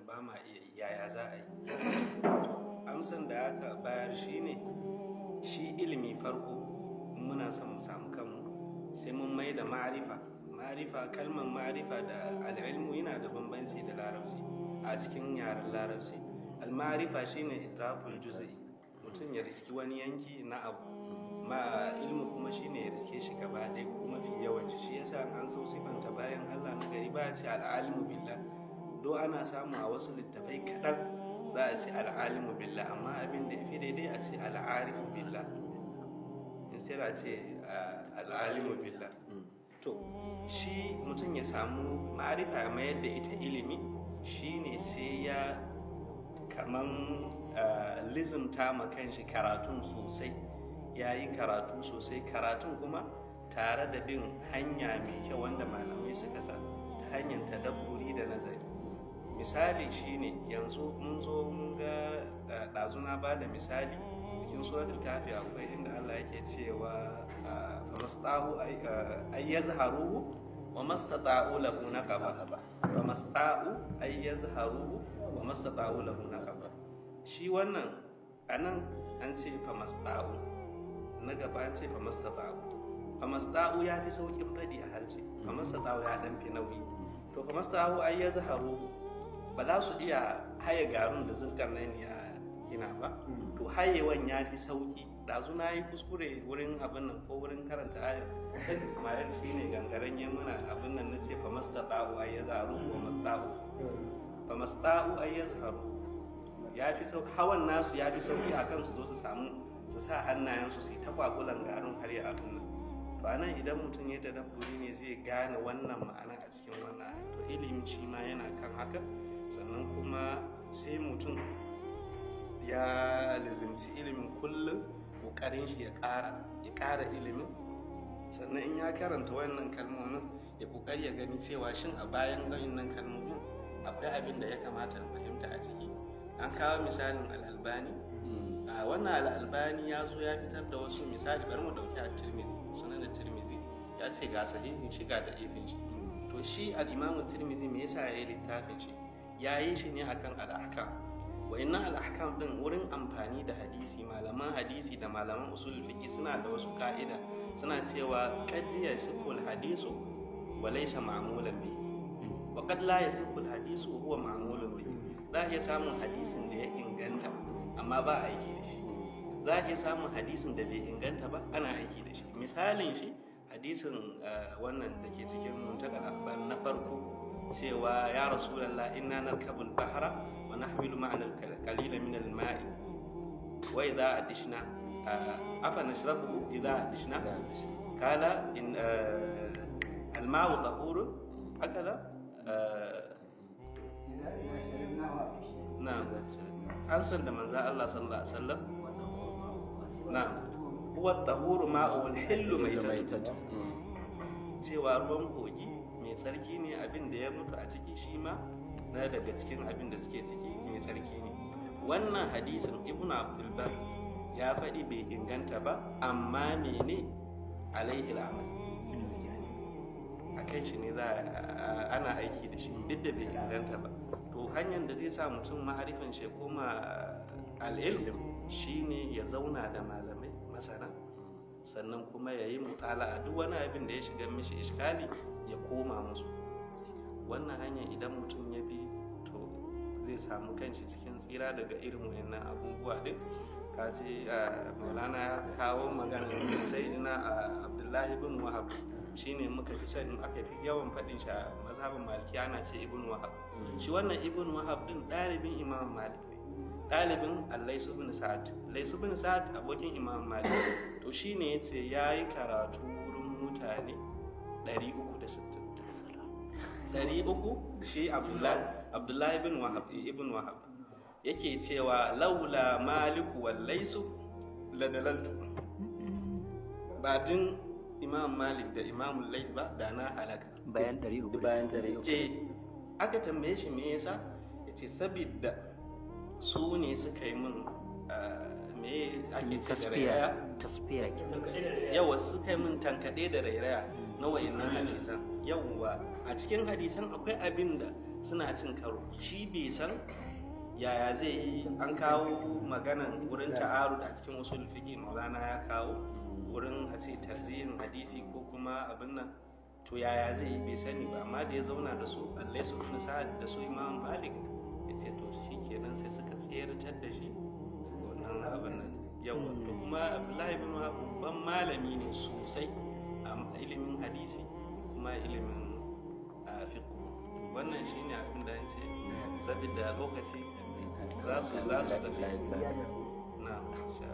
din ba ma iya yaya za a yi. Amsan da aka bayar shine shi ilimi farko muna son mu samu kanmu sai mun mai da ma'arifa kalmar ma'arifa da al'ilmu yana da bambanci da larabci a cikin yaren larabci. Al-ma'arifa shine idrakul juz'i, mutum ya riski wani yanki na abu, ma ilmu kuma shine ya riske shi gaba ɗaya ko mafi yawanci. Shi yasa an so sifanta bayan Allah na gari ba a ce al'alimu billah, do ana samu a wasu littafai kaɗan za a ce al'alimu billah, amma abin da ya fi daidai a ce al'arifu billah instead a ce al'alimu billah. To shi mutum ya samu ma'arifa ya mayar da ita ilimi shine sai ya kaman lizimta ma kanshi karatun sosai, ya yi karatu sosai, karatun kuma tare da bin hanya mai kyau wanda malamai suka sa ta hanyar tadabburi da nazari. Misali shine yanzu mun zo mun ga ɗazuna ba da misali cikin suratul kafi akwai inda Allah yake cewa famasta'u ay yazharuhu wa mastata'u lahu naqaba, famasta'u ay yazharuhu wa mastata'u lahu naqaba. Shi wannan anan an ce famasta'u, na gaba an ce famastata'u. Famasta'u ya fi saukin faɗi a harshe, famastata'u ya ɗan fi nauyi. To famasta'u ay yazharuhu ba za su iya haye garin da zulkarnain ya gina ba, to hayewan ya fi sauki. Ɗazu na yi kuskure wurin abin nan ko wurin karanta ayar kan Ismail shine gangaren ya muna abin nan na ce famasta'u ay yazharuhu wa masta'u ay yazharu, ya fi sauki, hawan nasu ya fi sauki akan su zo su samu su sa hannayensu su yi ta kwakulan garin har ya abin nan. To anan idan mutum ya tadabburi ne zai gane wannan ma'ana a cikin wannan ayar. To ilimi shi ma yana kan haka, sannan kuma sai mutum ya lizimci ilimin kullum, ƙoƙarin shi ya ƙara ilimin, sannan in ya karanta wannan kalmomin ya ƙoƙari ya gani cewa shin a bayan wannan kalmomin akwai abin da ya kamata a fahimta a ciki. An kawo misalin al'albani, wannan al'albani ya zo ya fitar da wasu misali, bari mu ɗauki a tirmizi, sunan da tirmizi ya ce ga sahihin shi ga da ifin shi. To shi al'imamu tirmizi me yasa ya yi littafin shi? Ya yi shi ne akan al'ahkam. Wa'innan al'ahkam din wurin amfani da hadisi, malaman hadisi da malaman usul fiqi suna da wasu ka'ida, suna cewa qad yasihul hadisu wa laysa ma'mulan bihi wa qad la yasihul hadisu wa huwa ma'mulun bihi. Za a iya samun hadisin da ya inganta amma ba a aiki da shi, za a iya samun hadisin da bai inganta ba ana aiki da shi. Misalin shi hadisin wannan da ke cikin muntakal akhbar na farko cewa ya rasulallah inna narkabul bahra wa nahmilu ma'ana qalila min al-ma'i wa idha adishna afa nashrabu idha adishna kala in al-ma'u tahurun hakala na'am amsan da manzo Allah sallallahu alaihi wasallam na'am huwa tahuru ma'u al-hillu maitatu, cewa ruwan kogi mai tsarki ne, abin da ya mutu a ciki shi ma na daga cikin abin da suke ciki mai tsarki ne. Wannan hadisin ibnu abdul bar ya faɗi bai inganta ba, amma mene alaihi al'amal, a kan shi ne ana aiki da shi duk da bai inganta ba. To hanyar da zai sa mutum ma'arifan shi koma al'ilm shine ya zauna da malamai masana, sannan kuma ya yi mutala a duk wani abin da ya shiga mishi iskali ya koma musu. Wannan hanyar idan mutum ya bi to zai samu kanshi cikin tsira daga irin wayannan abubuwa din. Kaji maulana ya kawo magana sai ina abdullahi bin wahab, shine muka fi sani aka fi yawan faɗin shi a mazhabin maliki ana ce ibn wahab. Shi wannan ibn wahab din ɗalibin imam malik ne, ɗalibin allaisu bin sa'ad. Laisu bin sa'ad abokin imam malik, to shine yace yayi karatu wurin mutane 360. 300 shi abdullahi ibn wahab yake cewa laula maliku wal laisu ladalaltu, ba din imam malik da imam lais ba da na halaka. Bayan 300 aka tambaye shi me yasa, yace sabidda su ne suka yi min me ake ce da rairaya, tasfiya yawa suka yi min tankaɗe da rairaya na wayannan hadisan. Yawwa a cikin hadisan akwai abin da suna cin karo. Shi bai san yaya zai yi. An kawo maganan wurin ta'arud a cikin usul fiqh, Maulana ya kawo wurin a ce tarzihin hadisi ko kuma abin nan, to yaya zai yi bai sani ba. Amma da ya zauna da su allai su ibn sa'ad da su imam malik, ya ce to shi kenan sai suka tsayarcar da shi wannan abin nan. Yawa to kuma Abdullahi ibn Wahab babban malami ne sosai a ilimin hadisi kuma ilimin fiqh. Wannan shine abin da yace saboda lokaci za su tafi na insha